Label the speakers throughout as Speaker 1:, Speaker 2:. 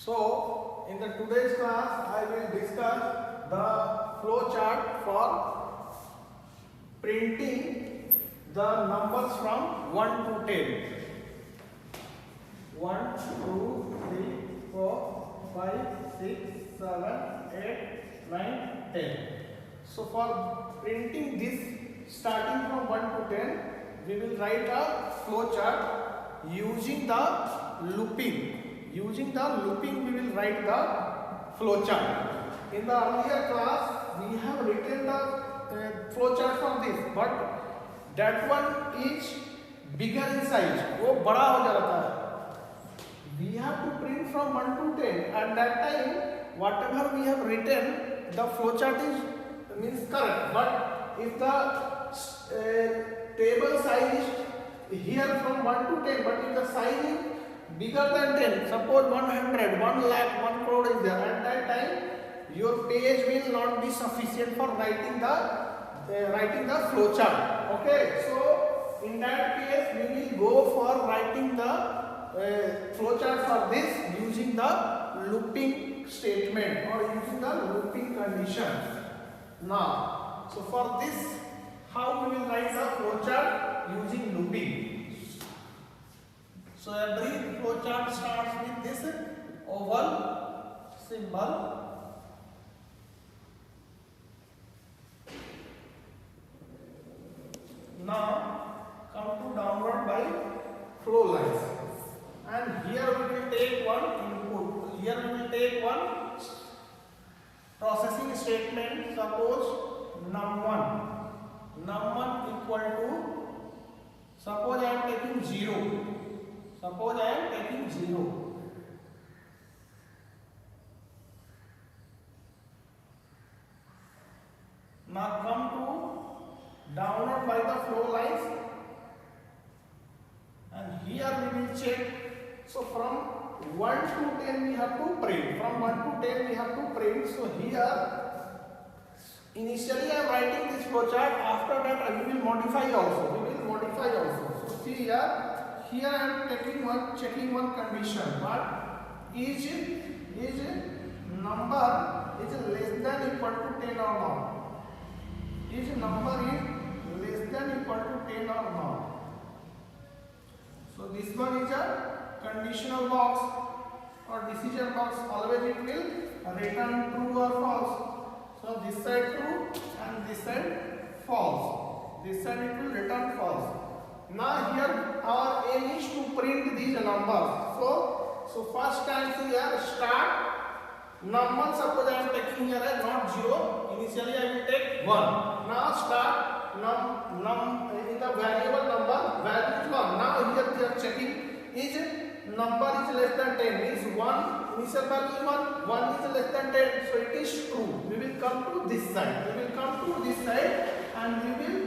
Speaker 1: So, in the today's class, I will discuss the flow chart for printing the numbers from 1 to 10. 1, 2, 3, 4, 5, 6, 7, 8, 9, 10. So, for printing this starting from 1 to 10, we will write a flow chart using the looping. Using the looping, we will write the flow chart. In the earlier class, we have written the flow chart for this, but that one is bigger in size. वो बड़ा हो जाता है. We have to print from 1 to 10. At that time, whatever we have written, the flow chart means correct. But if the table size is here from 1 to 10, but if the size is bigger than 10, suppose 100, 1 lakh, 1 crore is there, at that time your page will not be sufficient for writing the flow chart. Okay, so in that case we will go for writing the flow chart for this using the looping statement or using the looping condition. Now, so for this, how we will write the flow chart using looping? So every flow chart starts with this oval symbol. Now come to downward by flow lines, and here we will take one input. Here we will take one processing statement. Suppose num1 equal to, suppose I am taking 0. Suppose I am taking 0. Now come to downward by the flow lines, and here we will check. So from 1 to 10 we have to print. From 1 to 10 we have to print. So here initially I am writing this flow chart. After that we will modify also. So see here. Here I am checking one condition. But is number is less than equal to 10 or not? Is number is less than equal to 10 or not? So this one is a conditional box or decision box. Always it will return true or false. So this side true and this side false. This side it will return false. Now here our aim is to print these numbers. So first time see here start num1. Suppose I am taking here as not 0. Initially I will take 1. Now start num in the variable number value is 1. Now here we are checking is number is less than 10. Means 1 initial value is 1. 1 is less than 10. So it is true. We will come to this side. And we will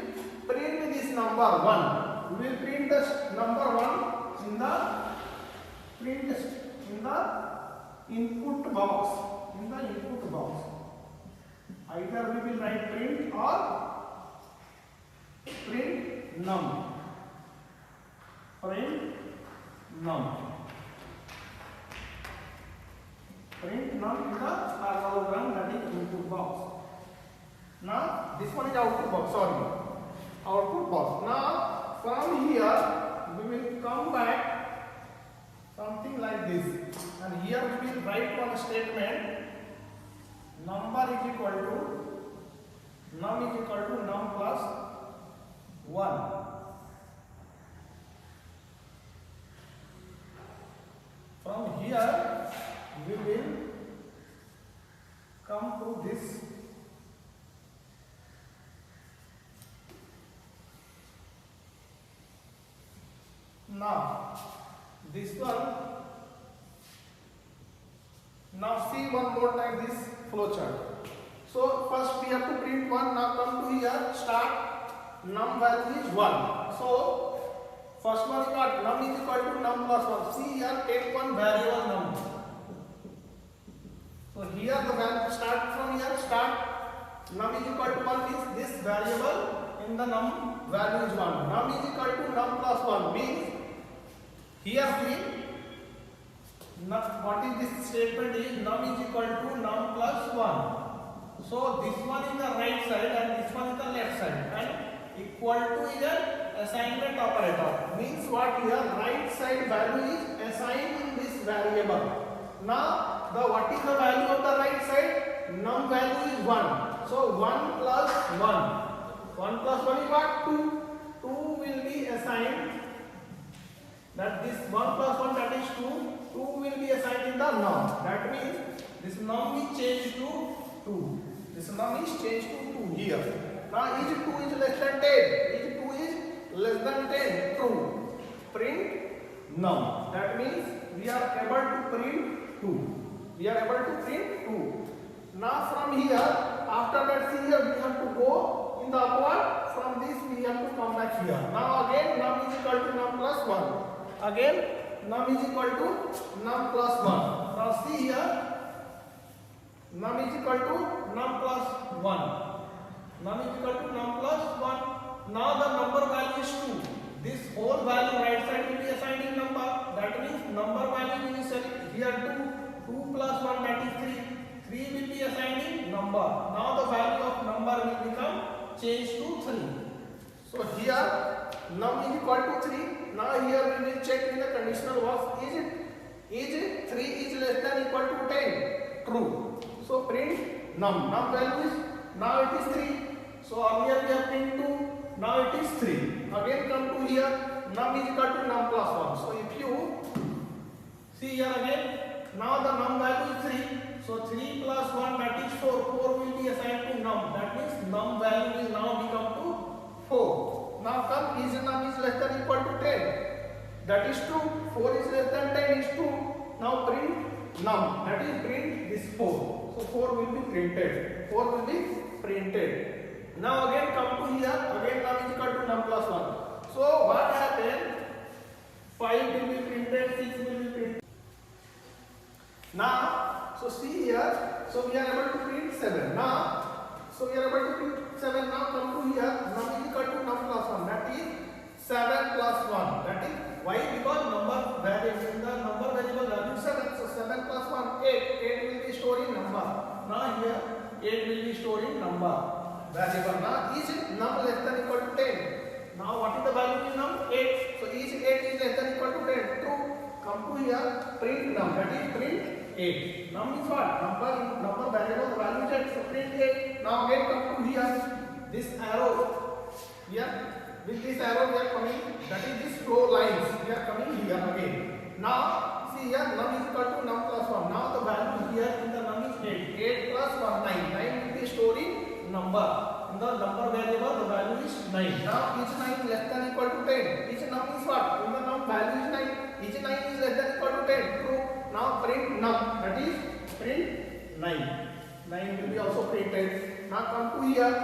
Speaker 1: print this number 1. We will print the number 1 in the input box. Either we will write print or print num. Print num in the parallelogram, that is input box. Now this one is output box. Output box. Now from here we will come back something like this, and here we will write one statement. Number is equal to num plus 1. From here we will come to this. Now this one. Now see one more time this flow chart. So first we have to print 1. Now come to here. Start num value is 1. So first one is what? Num is equal to num plus 1. See here, take one variable num. So here the value start from here. Start num is equal to 1 means this variable in the num value is 1. Num is equal to num plus 1 means here see what is this statement is num is equal to num plus 1. So this one is the right side and this one is the left side, and equal to is an assignment operator. Means what here, right side value is assigned in this variable. Now the what is the value of the right side? Num value is 1. So 1 plus 1. 1 plus 1 is what? 2. 2 will be assigned. That this 1 plus 1, that is 2. 2 will be assigned in the num. That means this num is changed to 2. This num is changed to 2 here. Now is 2 is less than 10. Is 2 is less than 10. True. Print num. That means we are able to print 2. We are able to print 2. Now from here, after that, see here we have to go in the upward. From this we have to come back here. Now again num is equal to num plus 1. Again num is equal to num plus 1. Now see here, num is equal to num plus 1. Num is equal to num plus 1. Now the number value is 2. This whole value right side will be assigned in number. That means number value will be here 2. 2 plus 1, that is 3. 3 will be assigned in number. Now the value of number will become changed to 3. So here num is equal to 3. Now here we will check in the conditional was, is 3 is less than equal to 10. True. So print num. Num value is, now it is 3. So earlier we have print 2. Now it is 3. Again come to here, num is equal to num plus 1. So if you see here again, now the num value is 3. So 3 plus 1, that is 4. 4 will be assigned to num. That means num value will now become to 4. Now come, is num is less than equal to 10. That is true. 4 is less than 10 is true. Now print num. That is print this 4. So 4 will be printed. 4 will be printed. Now again come to here. Again num is equal to num plus 1. So what happened? 5 will be printed. 6 will be printed. Now, so see here. So we are able to print 7. Now, so we are able to print 7. Now come to here. Num is equal to num plus 1. That is 7 plus 1. That is why? Because number variable in the number variable value 7. So 7 plus 1, 8. 8 will be stored in number. Now here 8 will be stored in number variable. Now is num less than equal to 10. Now what is the value in num? 8. So is 8 is less than equal to 10. True. Come to here, print num. That is print 8. Num is what? Number variable, the value is 8. So print 8. Now again come to here. This arrow. Here. With this arrow we are coming. That is this flow lines. We are coming here again. Now see here, num is equal to num plus 1. Now the value here in the num is 8. 8 plus 1, 9. 9 will be stored in number. In the number variable, the value is 9. Now each 9 less than equal to 10. Each num is what? In the num value is 9. Each 9 is less than equal to 10. True. Now print num. That is print 9. 9 will be also printed. Now come to here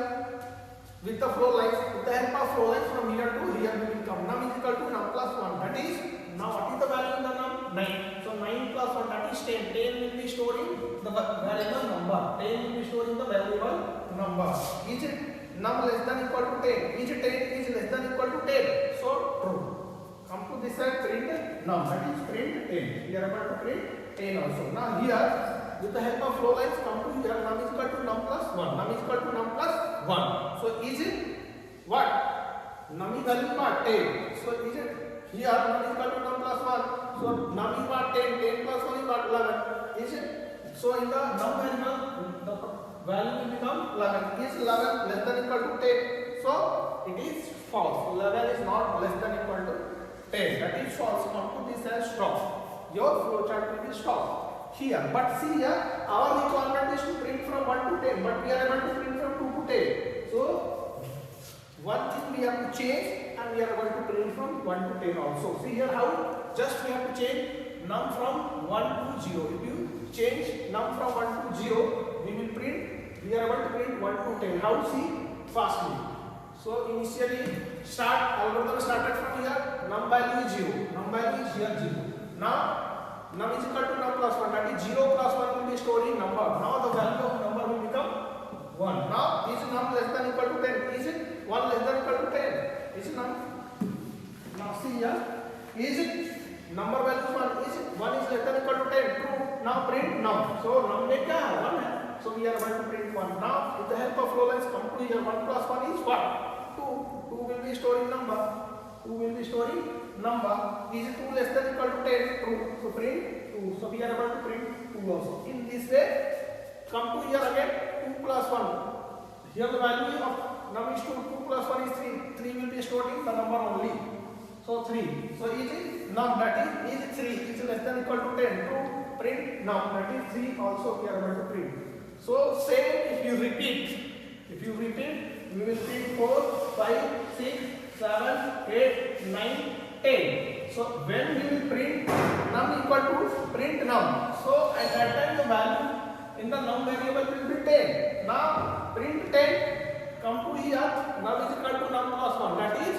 Speaker 1: with the flow lines. With the help of flow lines from here to here we will come. Num is equal to num plus 1. That is, now what is the value in the num? 9. So 9 plus 1, that is 10. 10 will be stored in the variable number. 10 will be stored in the variable number. Is it num less than equal to 10? Is 10 is less than equal to 10? So true. Come to this side, print num. That is print 10. We are able to print 10 also. Now here, with the help of flow lines, come to here. Num is equal to num plus 1. Num is equal to num plus 1. So is it what? Num is value what? 10. So is it here num is equal to num plus 1. So num is what? 10. 10 plus 1 is what? 11. Is it? So in the num variable, the value will become 11. Is 11 less than equal to 10? So it is false. 11 is not less than equal to 10. That is false. Come to this and stop. Your flowchart will be stopped here. But see here, our requirement is to print from 1 to 10. But we are able to print from 2 to 10. So one thing we have to change, and we are able to print from 1 to 10 also. See here how? Just we have to change num from 1 to 0. If you change num from 1 to 0, we will print. We are able to print 1 to 10. How? See fastly. So initially algorithm started from here. Num value is 0. Num value is here 0. Now num is equal to num plus 1. That is 0 plus 1 will be stored in number. Now the value of number will become 1. Now is num less than equal to 10? Is it 1 less than equal to 10? Is num? Now see here. Is it 1 number value one is less than equal to 10, true. Now print num. So num में क्या है 1 है, so we are going to print 1. Now with the help of Lorentz come to here, 1 plus 1 is what? 2. 2 will be storing number. 2 will be storing number. Is 2 less than equal to 10, true. So print 2. So we are going to print 2 also. In this way, come to here again, 2 plus 1. Here the value of num is 2, 2 plus 1 is 3. 3 will be stored in the number only. So 3. So is num, that is 3 is less than equal to 10. To print num, that is 3 also we are going to print. So same if you repeat. If you repeat, we will print 4, 5, 6, 7, 8, 9, 10. So when we will print num equal to print num. So at that time the value in the num variable will be 10. Now print 10. Come to here, num is equal to num plus 1. That is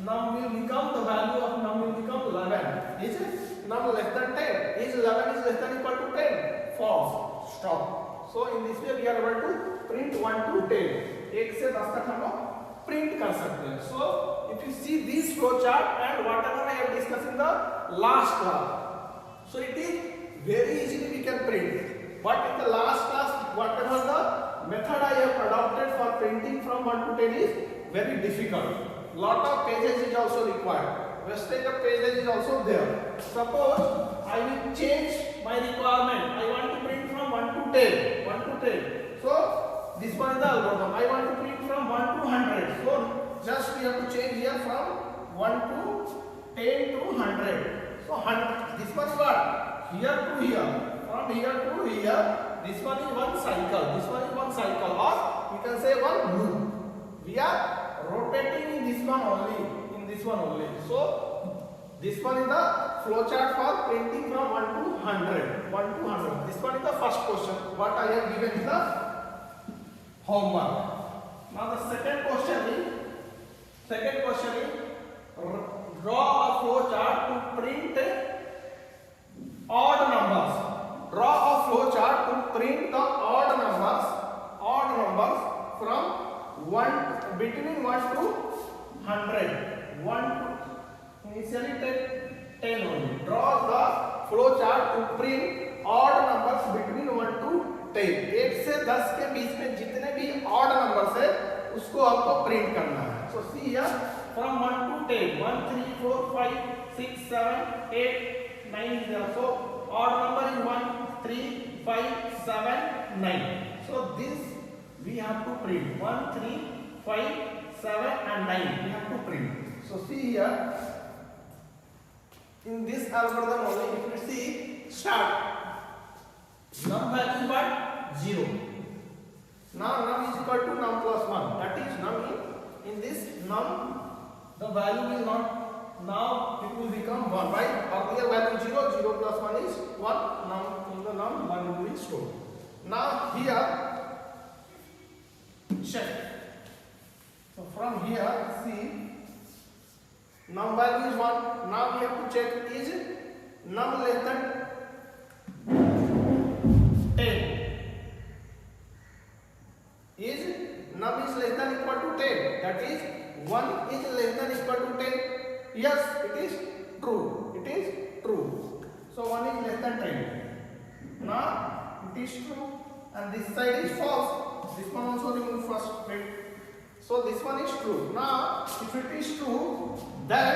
Speaker 1: num will become, the value of num will become 11. Is it? Num less than 10. Is 11 is less than equal to 10? False. Stop. So in this way we are able to print 1 to 10. 1 से 10 तक हम लोग print कर सकते हैं. So if you see this flow chart and whatever I have discussed in the last class, so it is very easily we can print. But in the last class, whatever the method I have adopted for printing from 1 to 10 is very difficult. Lot of pages is also required. Wastage of pages is also there. Suppose I will change my requirement. I want to print from 1 to 10. 1 to 10. So this one is the algorithm. I want to print from 1 to 100. So just we have to change here from 1 to 10 to 100. So 100. This one is what? Here to here. From here to here. This one is one cycle. This one is one cycle. Or we can say one loop. We are rotating in this one only. In this one only. So this one is the flow chart for printing from 1 to 100. 1 to 100. This one is the first question. What I have given is the homework. Now the second question is draw a flow chart to print odd numbers. Draw a flow chart to print the odd numbers from 1 between 1 to 100. 1 to initially 10 only. Draw the flow chart to print odd numbers between 1 to 10. 1 से 10 के बीच में जितने भी odd numbers है उसको आपको print करना है. So see here from 1 to 10. 1, 3, 4, 5, 6, 7, 8, 9 is there. So odd number is 1, 3, 5, 7, 9. So this we have to print 1, 3, 5, 7 and 9. We have to print. So see here in this algorithm only, if you see start num value is what? 0. Now num is equal to num plus 1. That is num in this num the value will not, now it will become 1, right? Earlier value 0, 0 plus 1 is 1. Now in the num 1 will be stored. Now here check. So from here see num value is 1. Now we have to check is num less than 10. Is num is less than equal to 10. That is 1 is less than equal to 10. Yes, it is true. It is true. So 1 is less than 10. Now it is true. And this side is false. This one also remove first. So this one is true. Now if it is true, then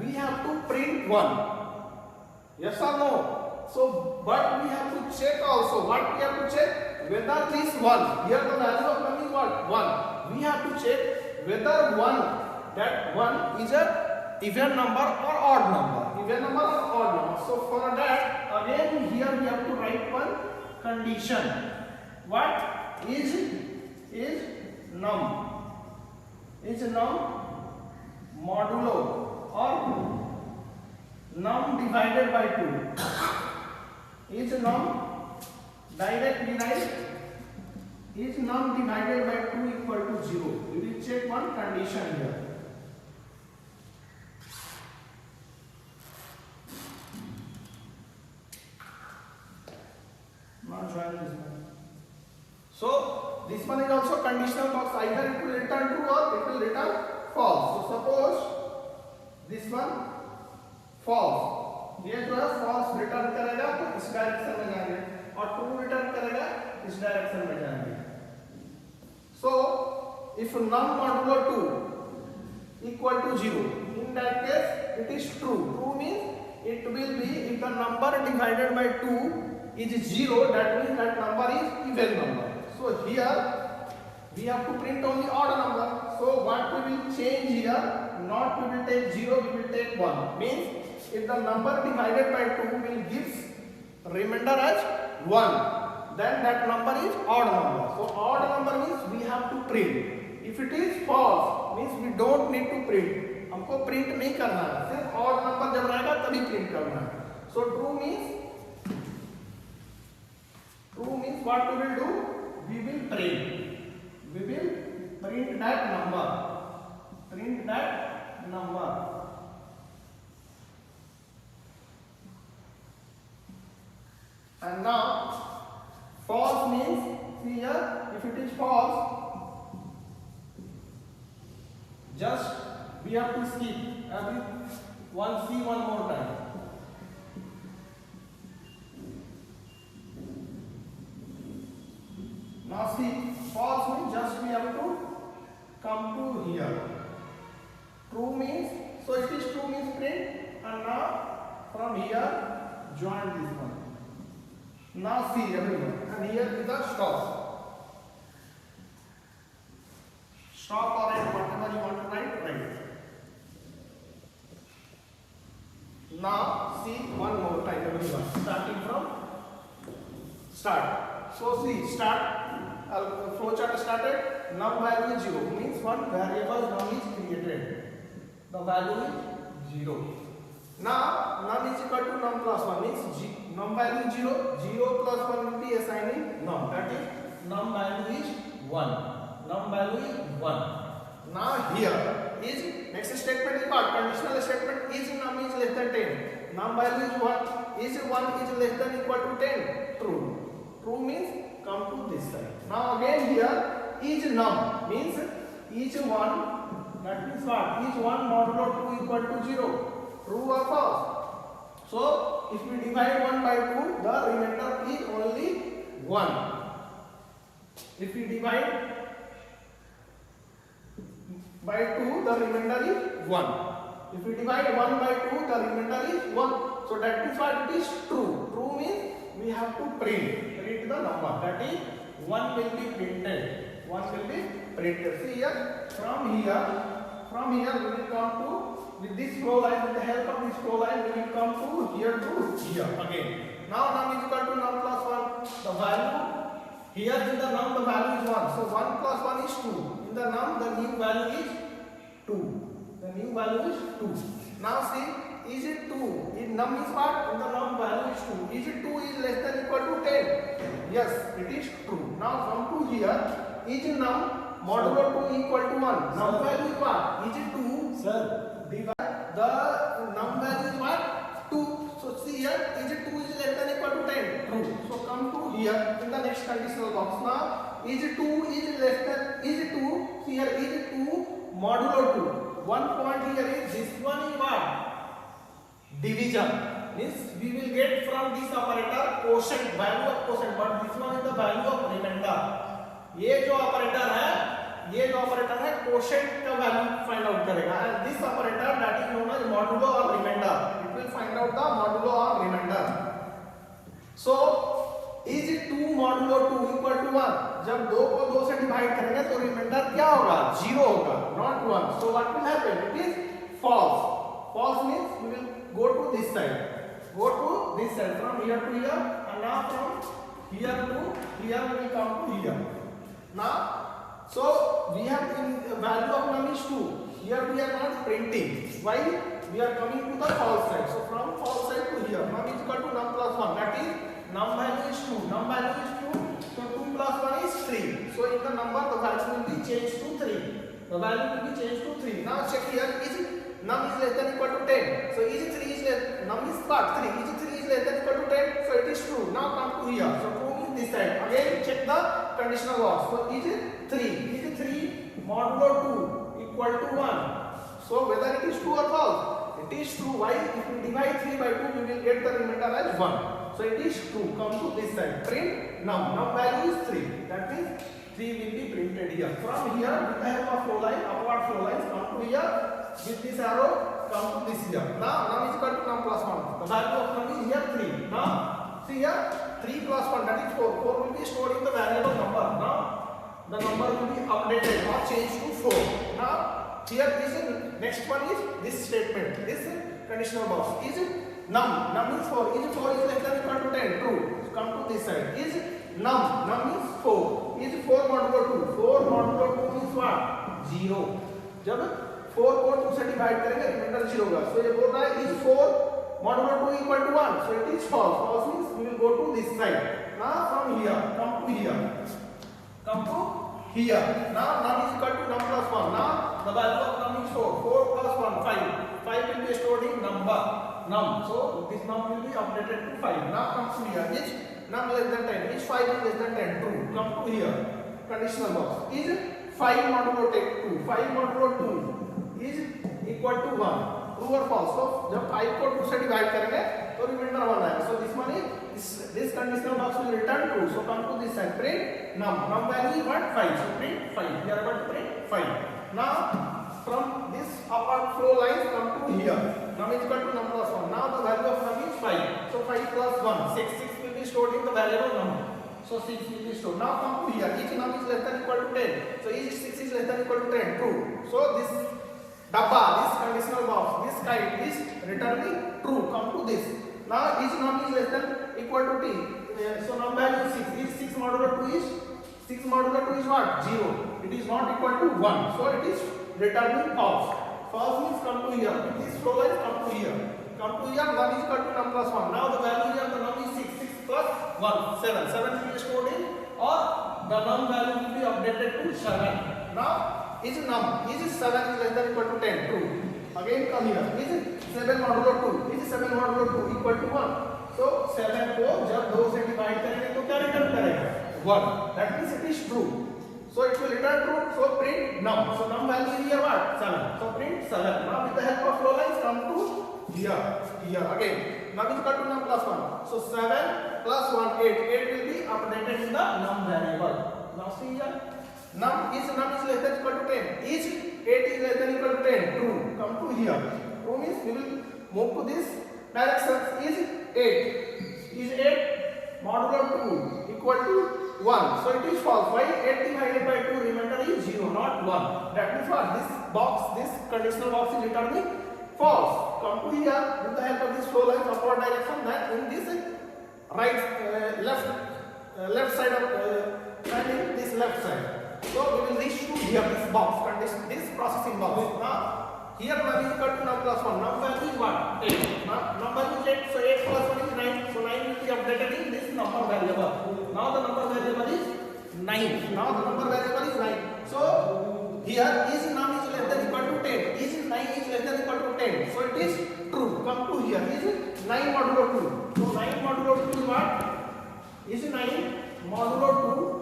Speaker 1: we have to print 1. Yes or no? So but we have to check also. What we have to check? Whether this 1, here the value of num is what? 1. We have to check whether 1, that 1 is a even number or odd number. Even number or odd number. So for that again here we have to write one condition. What is num? Is num modulo or num divided by 2? Is num directly write? Is num divided by 2 equal to 0? We will check one condition here. Not join this one. So this one is also conditional box. Either it will return true or it will return false. So suppose this one false. ये जो है false return करेगा तो इस direction में जाएंगे और true return करेगा इस डायरेक्शन में जाएंगे. So if num modulo 2 equal to 0, in that case it is true. True means it will be if the number divided by 2 is 0, that means that number is even number. So here we have to print only odd number. So what we will change here, not we will take 0, we will take 1. Means if the number divided by 2 will gives remainder as 1, then that number is odd number. So odd number means we have to print. If it is false means we don't need to print. हमको print नहीं करना है, सिर्फ odd number जब रहेगा तभी print करना है. So true means what we will do? We will print that number. Print that number. And now false means, see here, if it is false, just we have to skip see one more time. Now see, false means just we have to come to here. True means, so it is true means print, and now from here join this one. Now see everyone, and here is the stop. Stop or write whatever you want to write. Now see one more time everyone, starting from start. So see, start, flowchart started, num value is 0, means one variable num is created. The value is 0. Now num is equal to num plus 1, means num value is 0, 0 plus 1 will be assigning num, that is num value is 1. Num value is 1. Now here is next statement is what? Conditional statement is num is less than 10. Num value is 1. Is 1 is less than equal to 10? True. True means come to this side. Now again here is num means each 1, that means what? Each 1 modulo 2 equal to 0. True or false? So if we divide 1 by 2, the remainder is only 1. If we divide by 2, the remainder is 1. If we divide 1 by 2, the remainder is 1. So that is what it is true. True means we have to print the number. That is 1 will be printed. 1 will be printed. See here, from here we will come to, with this flow line, with the help of this flow line, we will come to here again. Now num is equal to num plus 1. The value here in the num, the value is 1. So 1 plus 1 is 2. In the num, the new value is 2. The new value is 2. Now see, is it 2? In num is what? In the num value is 2. Is it 2 is less than equal to 10? Yes, it is true. Now come to here, is num modulo 2 equal to 1? Num value is what? Is it 2?
Speaker 2: Sir,
Speaker 1: Divide the num value is what? 2. So see here, is it 2 is less than equal to 10? True. So come to here in the next conditional box. Now is it 2 is less than, is it 2? See here, is it 2 modulo 2? One point here is this one is what? Division. Means we will get from this operator quotient, value of quotient, but this one is the value of remainder. ये जो operator है quotient का value find out करेगा, and this operator that is known as modulo or remainder. It will find out the modulo or remainder. So is it 2 modulo 2 equal to 1? जब 2 को 2 से divide करेंगे तो रिमाइंडर क्या होगा? 0 होगा, not 1. So what will happen? It is false. False means we will go to this side. Go to this side from here to here, and now from here to here we will come to here. Now, so we have the value of num is 2. Here we are not printing. Why? We are coming to the false side. So from false side to here, num is equal to num plus 1. That is num value is 2. Num value is 2. So 2 plus 1 is 3. So in the number the value will be changed to 3. The value will be changed to 3. Now check here. Is it num is less than equal to 10? So is it 3 is less? Num is what? 3. Is it 3 is less than equal to 10? So it is true. Now come to here. So true means this side. Again check the conditional box. So is it 3? Is it 3 modulo 2 equal to 1? So whether it is true or false? it is true. Why? If we divide 3 by 2, we will get the remainder as 1. So it is true. Come to this side. Print num. Num value is 3. That means 3 will be printed here. From here, with the help of flow line, upward flow lines, come to here. With this arrow, come to this here. Now num is equal to num plus 1. The value of num is here 3. Now see here 3 plus 1, that is 4. 4 will be stored in the variable number. Now the number will be updated or changed to 4. Now here is next one is this statement. This conditional box is num. Num is 4. Is 4 is less than equal to 10? True. Come to this side. Is num. Num is 4. Is 4 modulo 2. 4 modulo 2 means what? 0. जब 4 को 2 से divide करेंगे reminder 0 होगा. So ये बोल रहा है is 4 modulo 2 equal to 1. So it is false. False means we will go to this side. Now from here, come to here. Come to here. Now num is equal to num plus 1. Now the value of num is 4. 4 plus 1, 5. 5 will be stored in number num. So this num will be updated to 5. Now come to here. Is num less than 10? Is 5 is less than 10? True. Come to here. Conditional box. Is 5 modulo 2. 5 modulo 2 is equal to 1. True or false? So जब 5 को 2 से divide करेंगे तो reminder 1 आएगा. So this one is this conditional box will return true. So come to this side. Print num. Num value is what? 5. So print 5. We are about to print 5. Now from this upward flow lines come to here. Num is equal to num plus 1. Now the value of num is 5. So 5 plus 1, 6. 6 will be stored in the variable number. So 6 will be stored. Now come to here. Each num is less than equal to 10. So each 6 is less than equal to 10. True. So this dabba, this conditional box, this kite is returning true. Come to this. Now each num is less than equal to t. So num value is 6. Each 6 modulo 2 is 6 modulo 2 is what? 0. It is not equal to 1. So it is returning false. False means come to here. With this flow line, come to here. Come to here. Num is equal to num plus 1. Now the value here, the num is 6. 6 plus 1, 7. 7 will be stored in, or the num value will be updated to 7. Now is num. Is 7 is less than equal to 10? True. Again come here. Is 7 modulo 2. Is 7 modulo 2 equal to 1? So 7 को जब 2 से divide करेंगे तो क्या return करेगा? 1. That means it is true. So it will return true. So print num. So num value is here what? 7. So print 7. Now with the help of flow lines come to here. Here again. Num is equal to num plus 1. So 7 plus 1, 8. 8 will be updated in the num variable. Now see here. Num is less than equal to 10. Is 8 is less than equal to 10? True. Come to here. True means we will move to this direction. Is 8. Is 8 modulo 2 equal to 1. So it is false. Why? 8 divided by 2 remainder is 0, not 1. That means what? This box, this conditional box is returning false. Come to here with the help of this flow line upward direction. That in this left side of and in this left side. So we will reach to here this box condition, this processing box. Now here num is equal to num plus 1. Num value is what? 8. Num value is 8. So 8 plus 1 is 9. So 9 will be updated in this number variable. Now the number variable is 9. Now the number variable is 9. So here is num is less than equal to 10. Is 9 is less than equal to 10. So it is true. Come to here. Is 9 modulo 2. So 9 modulo 2 is what? Is 9 modulo 2.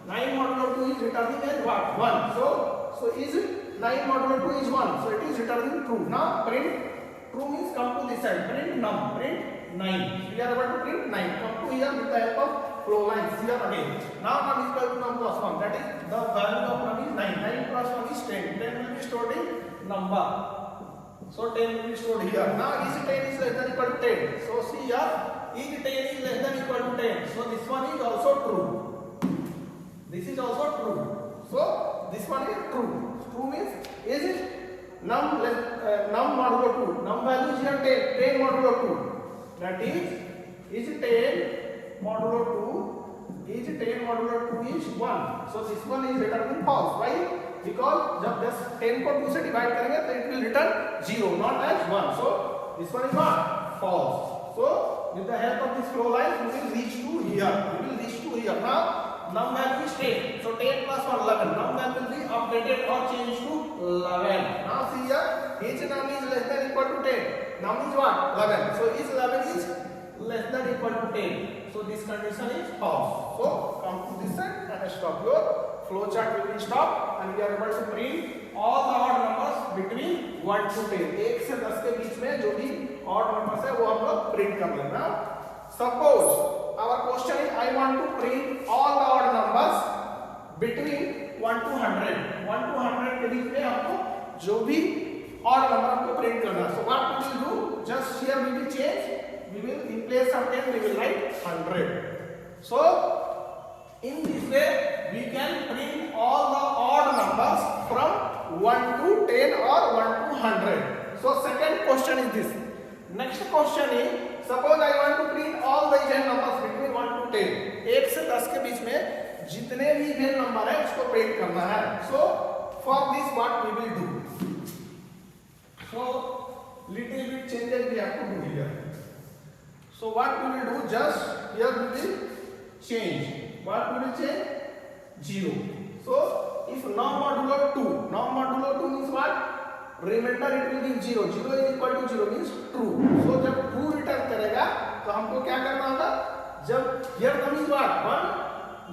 Speaker 1: 9 modulo 2 is returning as what? 1. So is 9 modulo 2 is 1. So it is returning true. Now print true means come to this side. Print num. Print 9. We are about to print 9. Come to here with the help of flow lines. Here again. Now num is equal to num plus 1. That is the value of num is 9. 9 plus 1 is 10. 10 will be stored in number. So 10 will be stored here. Now is 10 is less than equal to 10. So see here. Is 10 is less than equal to 10. So this one is also true. This is also true. So this one is true. True means is it num modulo 2. Num value is here 10. 10 modulo 2. That is 10 modulo 2. Is 10 modulo 2 is 1. So this one is returning false. Why? Because जब 10 को 2 से divide करेंगे तो it will return 0, not as 1. So this one is not false. So with the help of this flow line, we will reach to here. We will reach to here. Now num value is 10. So 10 plus 1, 11. Num value will be updated or changed to 11. Now see here, each num is less than equal to 10. Num is what? 11. So is 11 is less than equal to 10. So this condition is false. So come to this side and stop. Your flow chart will be stopped and we are able to print all the odd numbers between 1 to 10. 1 से 10 के बीच में जो भी odd numbers है वो हम लोग print कर लेना. Suppose our question is I want to print all the odd numbers between 1 to 100. 1 to 100 के बीच में हमको जो भी odd number हमको प्रिंट करना है. So what we will do? Just here we will change. We will in place of 10 we will write 100. So in this way we can print all the odd numbers from 1 to 10 or 1 to 100. So second question is this. Next question is suppose I want to print all the even numbers between 1 to 10. 1 से 10 के बीच में जितने भी even number है उसको print करना है. So for this what we will do? So little bit changes we have to do here. So what we will do? Just here we will change. What we will change? 0. So if non modulo 2, non modulo 2 means what? Remember it will be 0. 0 is equal to 0 means true. So जब true return करेगा तो हमको क्या करना होगा? जब here comes what? One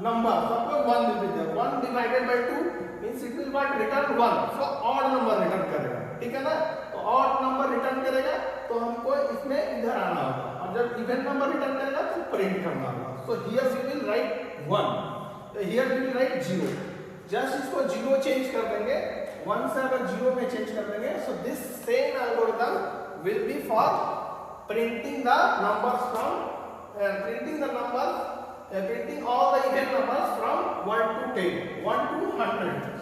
Speaker 1: number. Suppose 1 will be there. 1 divided by 2 means it will what? Return 1. So odd number return करेगा. ठीक है ना? तो odd number return करेगा तो हमको इसमें इधर आना होगा. और जब even number return करेगा तो print करना होगा. So here we will write 1. Here we will write 0. Just इसको 0 change कर देंगे. 1 से अगर 0 में change कर देंगे. So this same algorithm will be for printing the numbers from printing all the even numbers from 1 to 10, 1 to 100.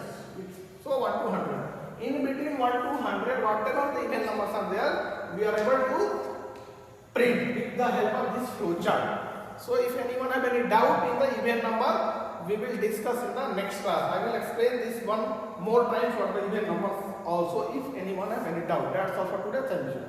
Speaker 1: So 1 to 100. In between 1 to 100, whatever the even numbers are there, we are able to print with the help of this flow chart. So if anyone have any doubt in the even number, we will discuss in the next class. I will explain this one more time for the even numbers also if anyone have any doubt. That's all for today. Thank you.